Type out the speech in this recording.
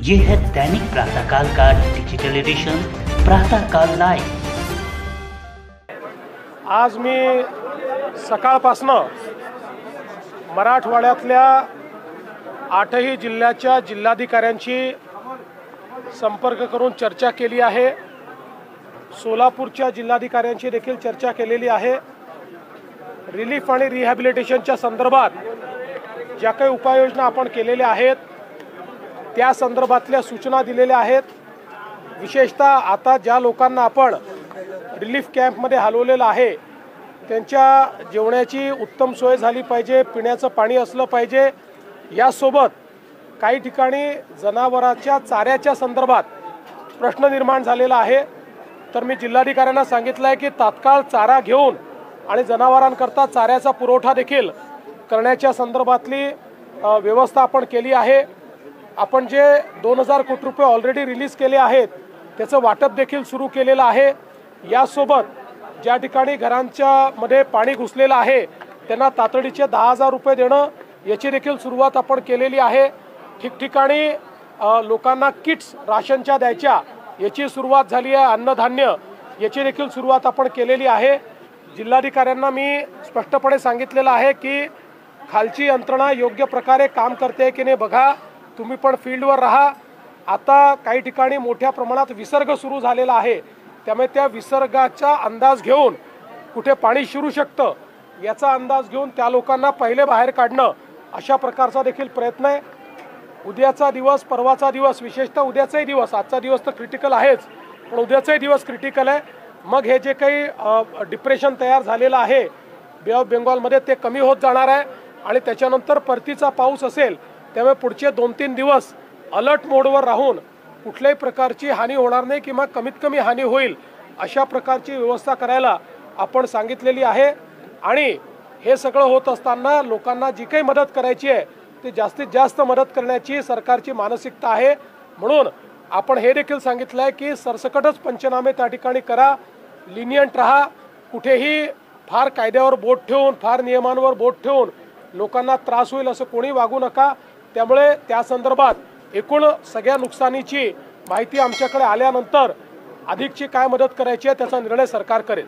ये है दैनिक प्रातःकाल का डिजिटल एडिशन प्रातःकाल लाइव। आज मी सकाळपासनं मराठवाड्यातल्या 8ही जिल्ह्याच्या जिल्हाधिकाऱ्यांशी संपर्क करून चर्चा केली आहे। सोलापूरच्या जिल्हाधिकाऱ्यांशी देखील चर्चा केलेली आहे। रिलीफ आणि रिहॅबिलिटेशनच्या संदर्भात ज्या काही उपाययोजना आपण केलेल्या आहेत त्या संदर्भातल्या सूचना दिलेल्या आहेत। विशेषतः आता ज्या लोकांना आपण रिलीफ कॅम्पमध्ये हलवलेलं आहे त्यांच्या जेवणाची उत्तम सोय झाली पाहिजे, पिण्याचं पाणी असलं पाहिजे। यासोबत काही ठिकाणी जनावरांच्या चाऱ्याच्या संदर्भात प्रश्न निर्माण झालेला आहे। तर मी जिल्हाधिकाऱ्यांना सांगितलं आहे की तात्काळ चारा घेऊन आणि जनावरांकरता चाऱ्याचा पुरवठा देखील करण्याच्या संदर्भातली व्यवस्था आपण केली आहे। आपण जे 2000 कोटी रुपये ऑलरेडी रिलीज केले आहेत त्याचं वाटप देखील सुरू केलेलं आहे। यासोबत ज्या ठिकाणी घरांच्या मध्ये पाणी घुसलेलं आहे त्यांना तातडीचे 10,000 रुपये देणं याची देखील सुरुवात आपण केलेली आहे। ठिकठिकाणी लोकांना किट्स राशनच्या द्यायच्या याची सुरुवात झाली आहे। अन्नधान्य याची देखील सुरुवात आपण केलेली आहे। जिल्हाधिकाऱ्यांना मी स्पष्टपणे सांगितलेलं आहे की खालची यंत्रणा योग्य प्रकारे काम करते की नाही बघा, तुम्ही पण फील्डवर राहा। आता काही ठिकाणी मोठ्या प्रमाणात विसर्ग सुरू झालेला आहे, त्यामुळे त्या विसर्गाचा अंदाज घेऊन कुठे पाणी शिरू शकतं याचा अंदाज घेऊन त्या लोकांना पहिले बाहेर काढणं अशा प्रकारचा देखील प्रयत्न आहे। उद्याचा दिवस, परवाचा दिवस, विशेषतः उद्याचाही दिवस, आजचा दिवस तर क्रिटिकल आहेच पण उद्याचाही दिवस क्रिटिकल आहे। मग हे जे काही डिप्रेशन तयार झालेलं आहे बे ऑफ बेंगॉलमध्ये ते कमी होत जाणार आहे आणि त्याच्यानंतर परतीचा पाऊस असेल त्यामुळे पुढचे 2-3 दिवस अलर्ट मोडवर राहून कुठल्याही प्रकारची हानी होणार नाही किंवा कमीत कमी हानी होईल अशा प्रकारची व्यवस्था करायला आपण सांगितलेली आहे। आणि हे सगळं होत असताना लोकांना जी काही मदत करायची आहे ती जास्तीत जास्त मदत करण्याची सरकारची मानसिकता आहे। म्हणून आपण हे देखील सांगितलं आहे की सरसकटच पंचनामे त्या ठिकाणी करा, लिनियंट राहा, कुठेही फार कायद्यावर बोट ठेवून, फार नियमांवर बोट ठेवून लोकांना त्रास होईल असं कोणी वागू नका। त्यामुळे त्या संदर्भात एकूण सगळ्या नुकसानीची माहिती आमच्याकडे आल्यानंतर अधिकची काय मदत करायची आहे त्याचा निर्णय सरकार करेल।